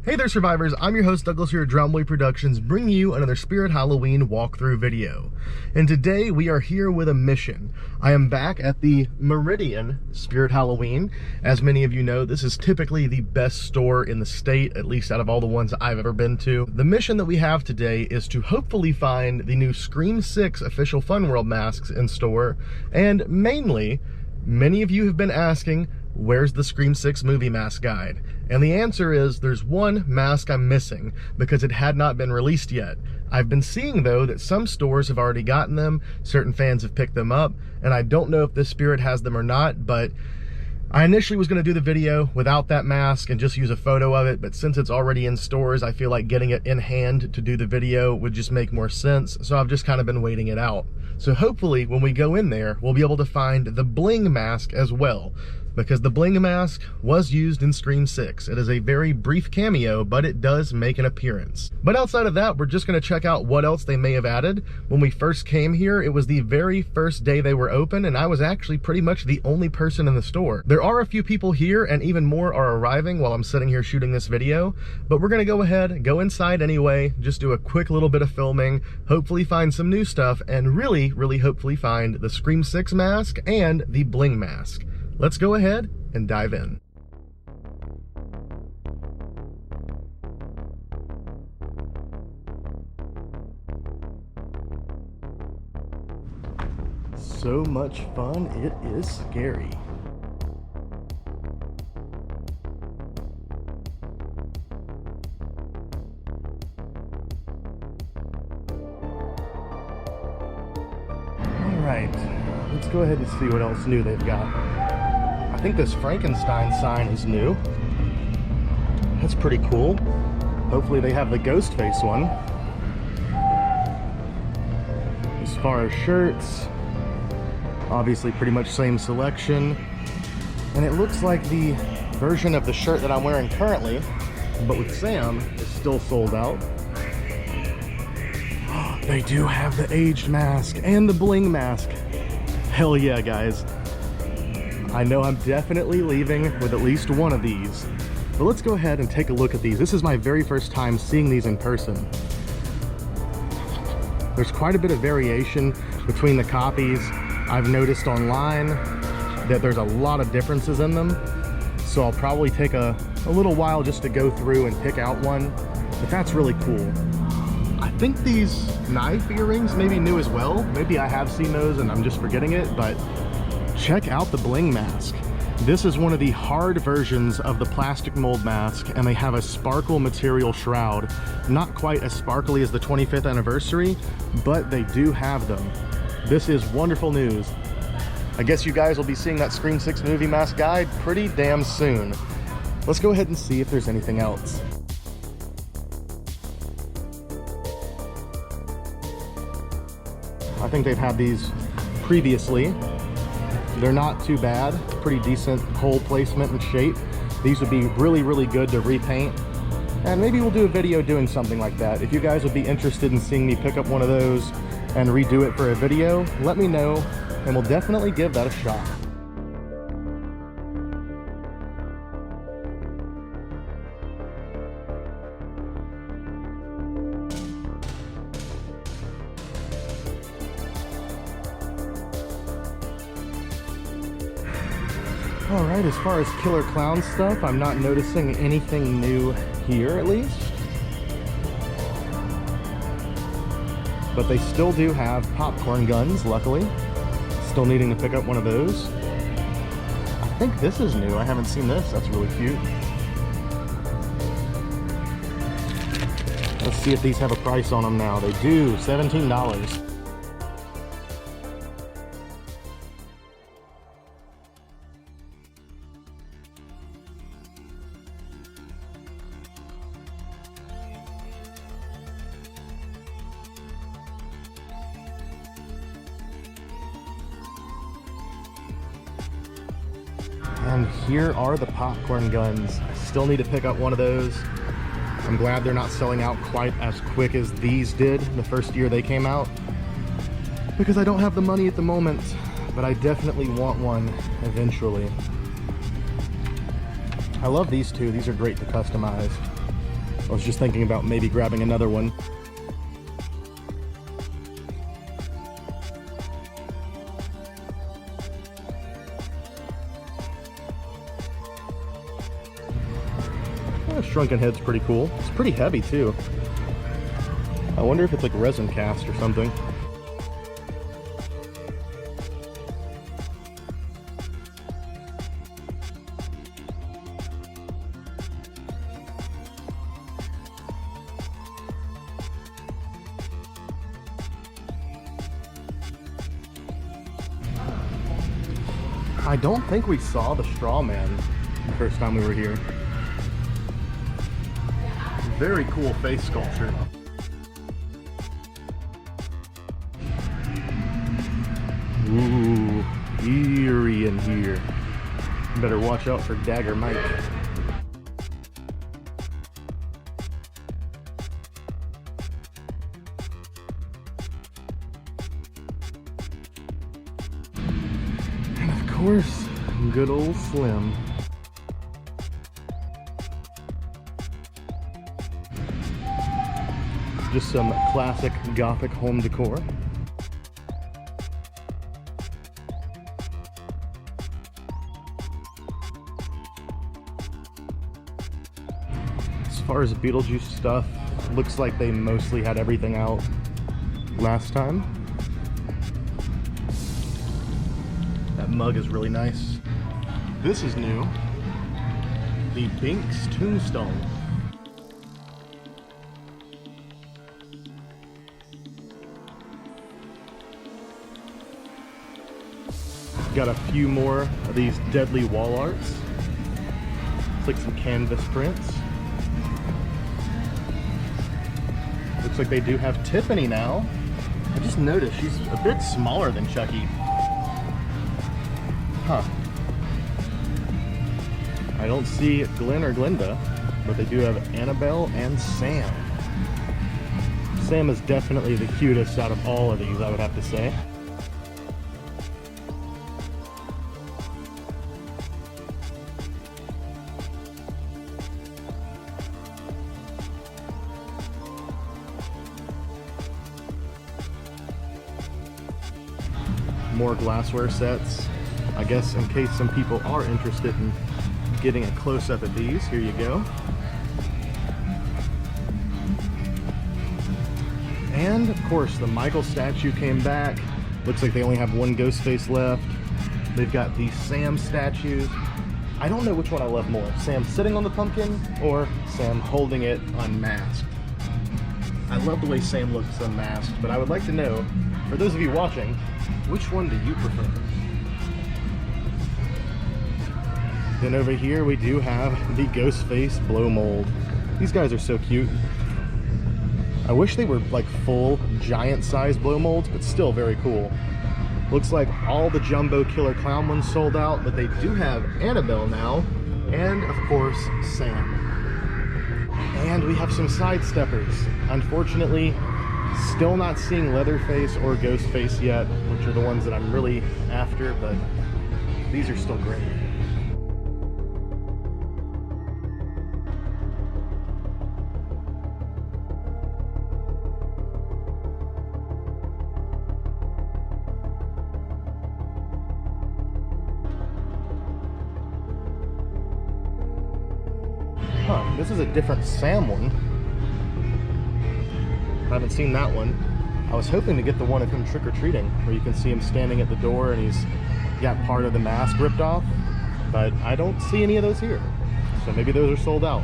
Hey there, survivors. I'm your host, Douglas here at Drumboy Productions, bringing you another Spirit Halloween walkthrough video. And today we are here with a mission. I am back at the Meridian Spirit Halloween. As many of you know, this is typically the best store in the state, at least out of all the ones I've ever been to. The mission that we have today is to hopefully find the new Scream 6 official Fun World masks in store. And mainly, many of you have been asking, where's the Scream 6 movie mask guide? And the answer is there's one mask I'm missing because it had not been released yet. I've been seeing though that some stores have already gotten them, certain fans have picked them up, and I don't know if this Spirit has them or not, but I initially was going to do the video without that mask and just use a photo of it, but since it's already in stores, I feel like getting it in hand to do the video would just make more sense, so I've just kind of been waiting it out. So hopefully when we go in there, we'll be able to find the bling mask as well, because the bling mask was used in Scream 6. It is a very brief cameo, but it does make an appearance. But outside of that, we're just gonna check out what else they may have added. When we first came here, it was the very first day they were open, and I was actually pretty much the only person in the store. There are a few people here, and even more are arriving while I'm sitting here shooting this video, but we're gonna go ahead, go inside anyway, just do a quick little bit of filming, hopefully find some new stuff, and really hopefully find the Scream 6 mask and the bling mask. Let's go ahead and dive in. So much fun, it is scary. All right, let's go ahead and see what else new they've got. I think this Frankenstein sign is new. That's pretty cool. Hopefully they have the ghost face one. As far as shirts, obviously pretty much same selection. And it looks like the version of the shirt that I'm wearing currently, but with Sam, is still sold out. They do have the aged mask and the bling mask. Hell yeah, guys. I know I'm definitely leaving with at least one of these. But let's go ahead and take a look at these. This is my very first time seeing these in person. There's quite a bit of variation between the copies. I've noticed online that there's a lot of differences in them. So I'll probably take a little while just to go through and pick out one. But that's really cool. I think these knife earrings may be new as well. Maybe I have seen those and I'm just forgetting it, but check out the bling mask. This is one of the hard versions of the plastic mold mask, and they have a sparkle material shroud. Not quite as sparkly as the 25th anniversary, but they do have them. This is wonderful news. I guess you guys will be seeing that Scream 6 movie mask guide pretty damn soon. Let's go ahead and see if there's anything else. I think they've had these previously. They're not too bad, pretty decent hole placement and shape. These would be really good to repaint. And maybe we'll do a video doing something like that. If you guys would be interested in seeing me pick up one of those and redo it for a video, let me know, and we'll definitely give that a shot. Alright, as far as killer clown stuff, I'm not noticing anything new here at least. But they still do have popcorn guns, luckily. Still needing to pick up one of those. I think this is new. I haven't seen this. That's really cute. Let's see if these have a price on them now. They do, $17. And here are the popcorn guns. I still need to pick up one of those. I'm glad they're not selling out quite as quick as these did the first year they came out, because I don't have the money at the moment, but I definitely want one eventually. I love these two. These are great to customize. I was just thinking about maybe grabbing another one. Shrunken head's pretty cool. It's pretty heavy too. I wonder if it's like resin cast or something. I don't think we saw the straw man the first time we were here. Very cool face sculpture. Ooh, eerie in here. Better watch out for Dagger Mike. And of course, good old Slim. Just some classic Gothic home decor. As far as Beetlejuice stuff, looks like they mostly had everything out last time. That mug is really nice. This is new. The Binks Tombstone. Got a few more of these deadly wall arts. It's like some canvas prints. Looks like they do have Tiffany now. I just noticed she's a bit smaller than Chucky. Huh. I don't see Glenn or Glenda, but they do have Annabelle and Sam. Sam is definitely the cutest out of all of these, I would have to say. More glassware sets. I guess in case some people are interested in getting a close-up of these, here you go. And of course the Michael statue came back. Looks like they only have one ghost face left. They've got the Sam statues. I don't know which one I love more, Sam sitting on the pumpkin or Sam holding it unmasked. I love the way Sam looks unmasked, but I would like to know, for those of you watching, which one do you prefer? Then over here we do have the ghost face blow mold. These guys are so cute. I wish they were like full giant size blow molds, but still very cool. Looks like all the jumbo killer clown ones sold out, but they do have Annabelle now, and of course Sam. And we have some sidesteppers. Unfortunately, still not seeing Leatherface or Ghostface yet, which are the ones that I'm really after, but these are still great. Huh, this is a different Sam one. I haven't seen that one. I was hoping to get the one of him trick-or-treating, where you can see him standing at the door and he's got part of the mask ripped off, but I don't see any of those here. So maybe those are sold out.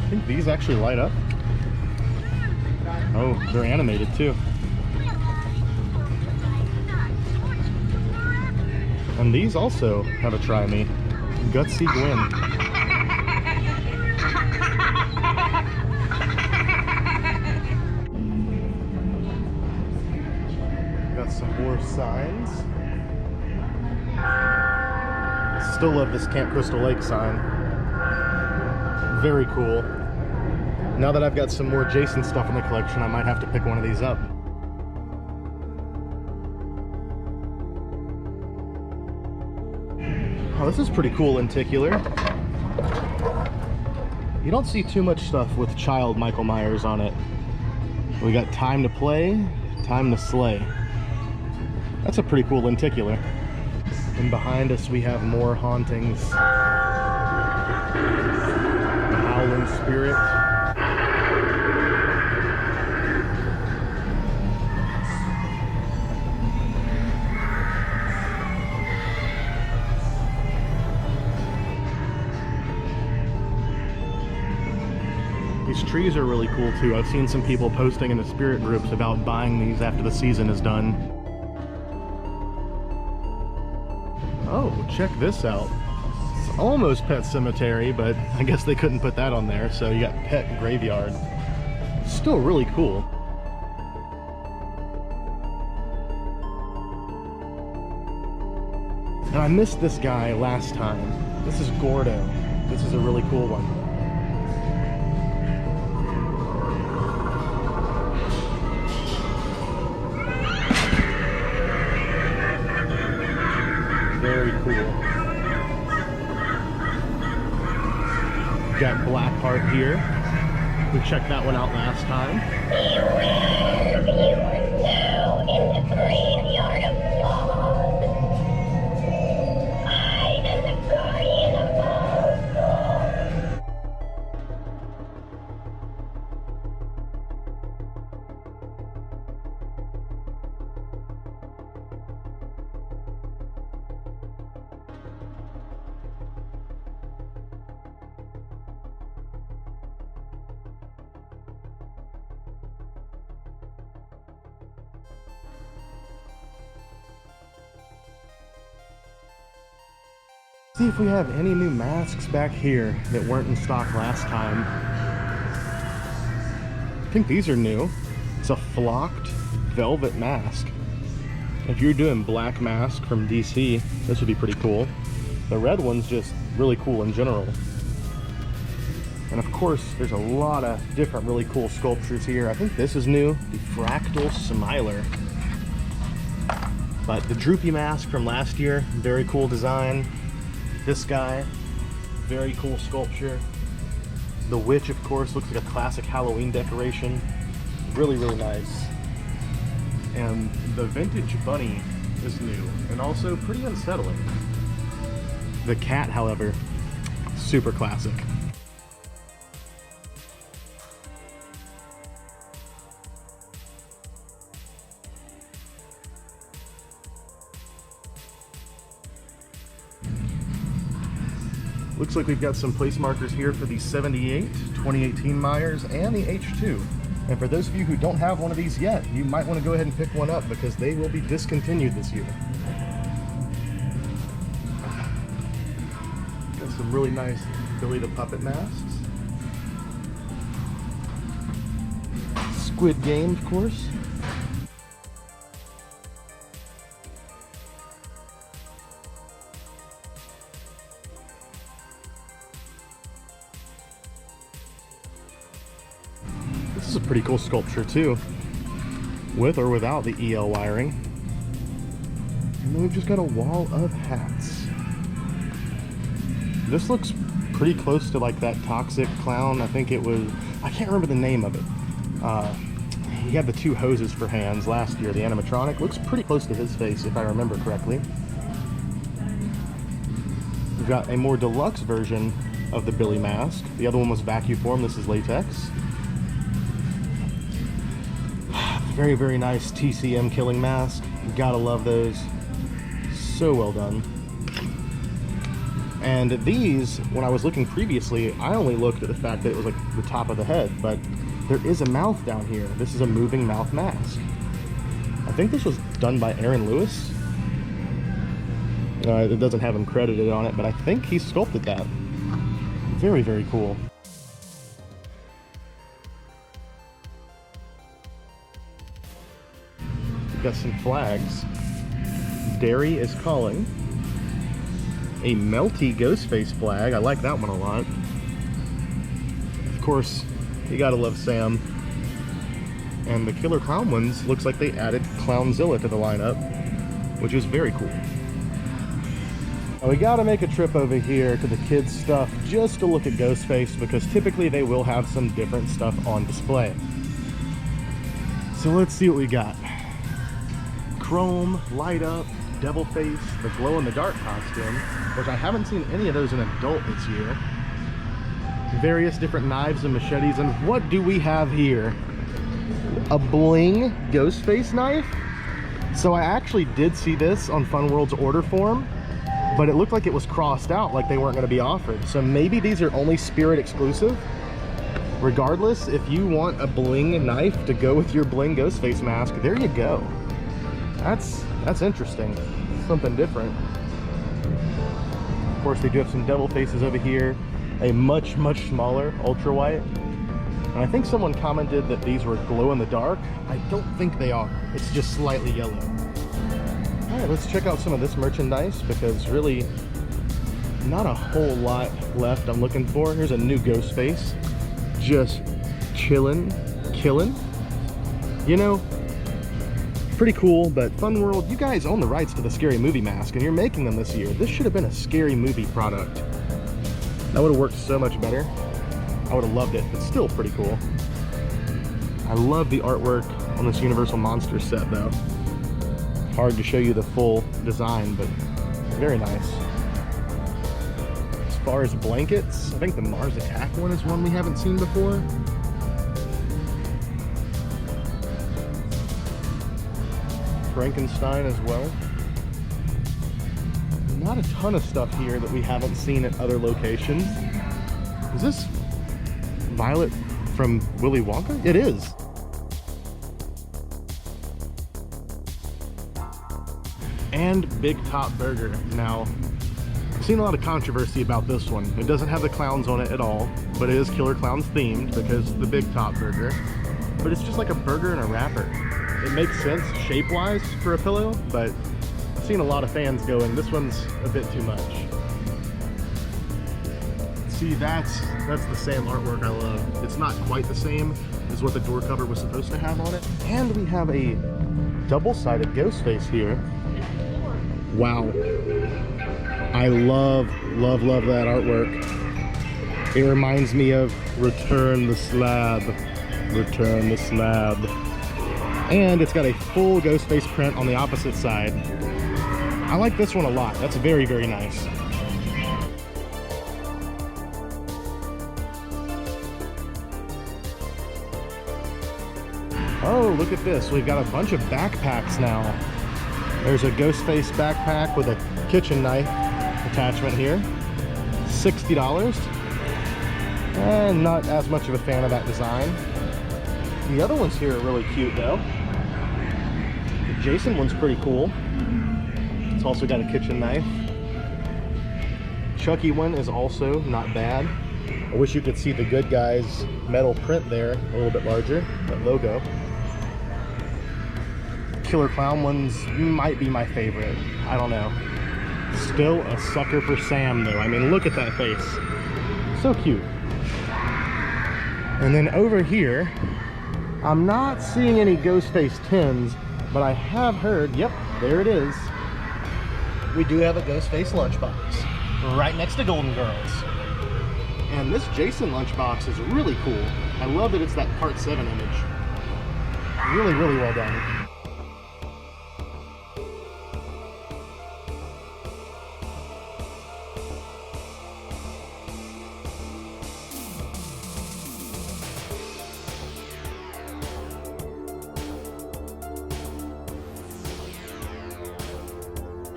I think these actually light up. Oh, they're animated too. And these also have a try me. Gutsy Gwen. signs. Still love this Camp Crystal Lake sign. Very cool. Now that I've got some more Jason stuff in the collection, I might have to pick one of these up. Oh, this is pretty cool lenticular. You don't see too much stuff with child Michael Myers on it. We got Time to Play, Time to Slay. That's a pretty cool lenticular. And behind us we have more hauntings. The Howling Spirit. These trees are really cool too. I've seen some people posting in the spirit groups about buying these after the season is done. Oh, check this out. It's almost Pet Cemetery, but I guess they couldn't put that on there, so you got Pet Graveyard. Still really cool. And I missed this guy last time. This is Gordo. This is a really cool one. Very cool. Got Blackheart here. We checked that one out last time. Beware, you are now in the graveyard of God. I am the guardian of all God. See if we have any new masks back here that weren't in stock last time. I think these are new. It's a flocked velvet mask. If you're doing black mask from DC, this would be pretty cool. The red one's just really cool in general. And of course, there's a lot of different really cool sculptures here. I think this is new, the Fractal Smiler. But the droopy mask from last year, very cool design. This guy, very cool sculpture. The witch, of course, looks like a classic Halloween decoration. Really, really nice. And the vintage bunny is new and also pretty unsettling. The cat, however, super classic. Looks like we've got some place markers here for the 78, 2018 Myers, and the H2. And for those of you who don't have one of these yet, you might want to go ahead and pick one up because they will be discontinued this year. Got some really nice Billy the Puppet masks. Squid Game, of course. This is a pretty cool sculpture too, with or without the EL wiring. And then we've just got a wall of hats. This looks pretty close to like that Toxic Clown. I think it was, I can't remember the name of it. He had the two hoses for hands last year. The animatronic looks pretty close to his face if I remember correctly. We've got a more deluxe version of the Billy mask. The other one was vacuum form. This is latex. Very, very nice TCM killing mask. Gotta love those. So well done. And these, when I was looking previously, I only looked at the fact that it was like the top of the head, but there is a mouth down here. This is a moving mouth mask. I think this was done by Aaron Lewis. It doesn't have him credited on it, but I think he sculpted that. Very, very cool. Got some flags. Dairy is Calling. A melty Ghostface flag. I like that one a lot. Of course, you gotta love Sam. And the Killer Clown ones, looks like they added Clownzilla to the lineup, which is very cool. Now we gotta make a trip over here to the kids' stuff just to look at Ghostface, because typically they will have some different stuff on display. So let's see what we got. Chrome, Light Up, Devil Face, the glow-in-the-dark costume, which I haven't seen any of those in adult this year. Various different knives and machetes, and what do we have here? A bling Ghostface knife? So I actually did see this on Fun World's order form, but it looked like it was crossed out, like they weren't going to be offered. So maybe these are only Spirit exclusive. Regardless, if you want a bling knife to go with your bling Ghostface mask, there you go. That's interesting. Something different. Of course, they do have some devil faces over here. A much smaller ultra white. And I think someone commented that these were glow in the dark. I don't think they are. It's just slightly yellow. All right, let's check out some of this merchandise, because really not a whole lot left I'm looking for. Here's a new Ghostface. Just chillin', killin'. You know, pretty cool, but Fun World, you guys own the rights to the Scary Movie mask, and you're making them this year. This should have been a Scary Movie product. That would have worked so much better. I would have loved it, but still pretty cool. I love the artwork on this Universal Monsters set, though. Hard to show you the full design, but very nice. As far as blankets, I think the Mars Attack one is one we haven't seen before. Frankenstein as well. Not a ton of stuff here that we haven't seen at other locations. Is this Violet from Willy Wonka? It is. And Big Top Burger. Now, I've seen a lot of controversy about this one. It doesn't have the clowns on it at all, but it is Killer Clowns themed because of the Big Top Burger. But it's just like a burger and a wrapper. It makes sense shape-wise for a pillow, but I've seen a lot of fans going, this one's a bit too much. See, that's the same artwork I love. It's not quite the same as what the door cover was supposed to have on it. And we have a double-sided Ghostface here. Wow. I love that artwork. It reminds me of Return the Slab. Return the Slab. And it's got a full Ghostface print on the opposite side. I like this one a lot. That's very nice. Oh, look at this. We've got a bunch of backpacks now. There's a Ghostface backpack with a kitchen knife attachment here. $60. And not as much of a fan of that design. The other ones here are really cute though. The Jason one's pretty cool. It's also got a kitchen knife. Chucky one is also not bad. I wish you could see the Good Guys metal print there a little bit larger, that logo. Killer Clown ones might be my favorite. I don't know. Still a sucker for Sam though. I mean, look at that face. So cute. And then over here, I'm not seeing any Ghostface tins, but I have heard, yep, there it is. We do have a Ghostface lunchbox right next to Golden Girls. And this Jason lunchbox is really cool. I love that it's that Part 7 image. Really well done.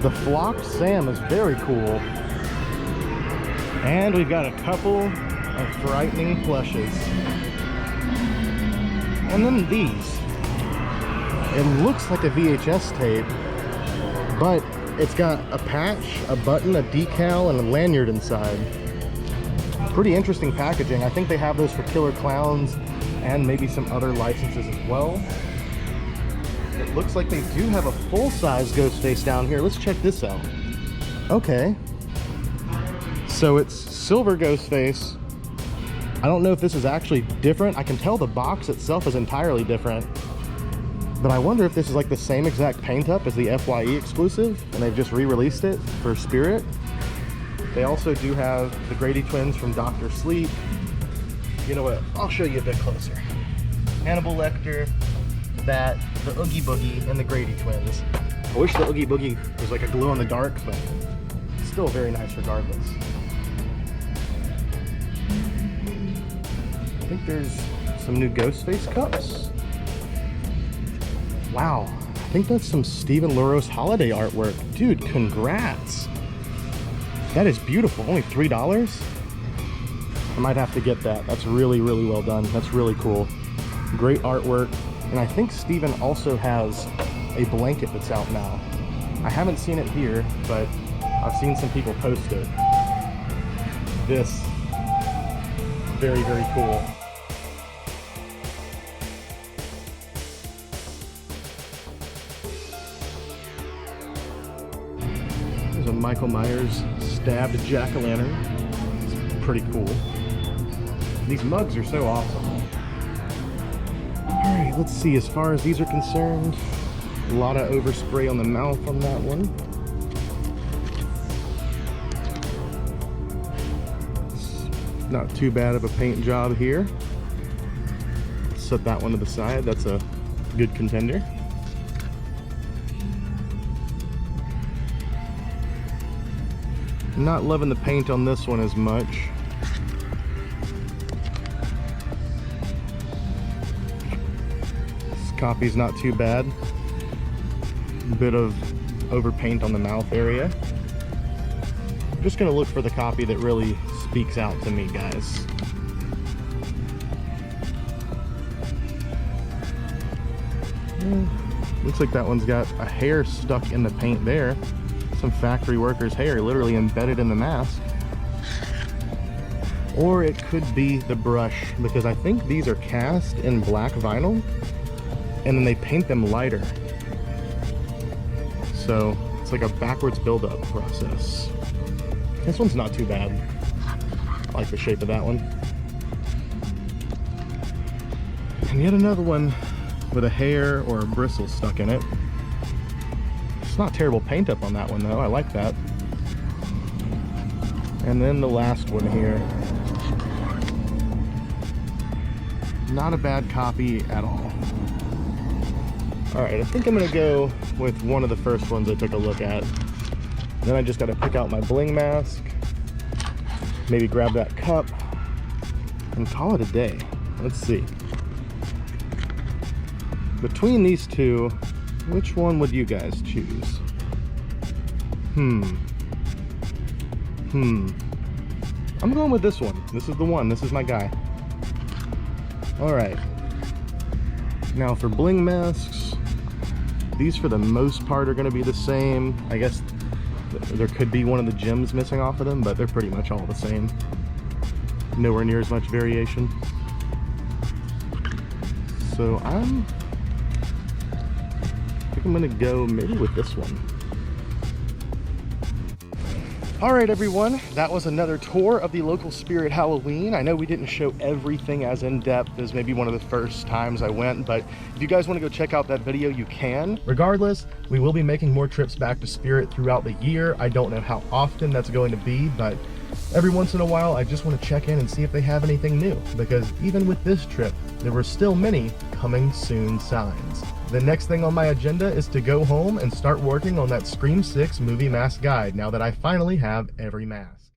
The flocked Sam is very cool. And we've got a couple of frightening plushes. And then these. It looks like a VHS tape, but it's got a patch, a button, a decal, and a lanyard inside. Pretty interesting packaging. I think they have those for Killer Clowns and maybe some other licenses as well. It looks like they do have a full-size ghost face down here. Let's check this out. Okay. So it's silver ghost face. I don't know if this is actually different. I can tell the box itself is entirely different. But I wonder if this is like the same exact paint up as the FYE exclusive and they've just re-released it for Spirit. They also do have the Grady twins from Dr. Sleep. You know what? I'll show you a bit closer. Hannibal Lecter, that, the Oogie Boogie, and the Grady twins. I wish the Oogie Boogie was like a glow in the dark, but it's still very nice regardless. I think there's some new Ghostface cups. Wow, I think that's some Stephen Luros holiday artwork. Dude, congrats. That is beautiful, only $3? I might have to get that. That's really, really well done. That's really cool. Great artwork. And I think Stephen also has a blanket that's out now. I haven't seen it here, but I've seen some people post it. This, very, very cool. There's a Michael Myers stabbed jack-o'-lantern. It's pretty cool. These mugs are so awesome. All right, let's see. As far as these are concerned, a lot of overspray on the mouth on that one. It's not too bad of a paint job here. Set that one to the side. That's a good contender. Not loving the paint on this one as much. This copy's not too bad. A bit of overpaint on the mouth area. I'm just gonna look for the copy that really speaks out to me, guys. Looks like that one's got a hair stuck in the paint there. Some factory worker's hair literally embedded in the mask. Or it could be the brush, because I think these are cast in black vinyl and then they paint them lighter. So it's like a backwards buildup process. This one's not too bad. I like the shape of that one. And yet another one with a hair or a bristle stuck in it. It's not terrible paint up on that one though. I like that. And then the last one here. Not a bad copy at all. Alright, I think I'm gonna go with one of the first ones I took a look at. Then I just gotta pick out my bling mask, maybe grab that cup, and call it a day. Let's see. Between these two, which one would you guys choose? I'm going with this one. This is the one. This is my guy. Alright. Now for bling masks, these for the most part are going to be the same. I guess there could be one of the gems missing off of them, but they're pretty much all the same. Nowhere near as much variation. So I think I'm gonna go maybe with this one. All right, everyone, that was another tour of the local Spirit Halloween. I know we didn't show everything as in-depth as maybe one of the first times I went, but if you guys want to go check out that video, you can. Regardless, we will be making more trips back to Spirit throughout the year. I don't know how often that's going to be, but every once in a while, I just want to check in and see if they have anything new, because even with this trip, there were still many coming soon signs. The next thing on my agenda is to go home and start working on that Scream 6 movie mask guide now that I finally have every mask.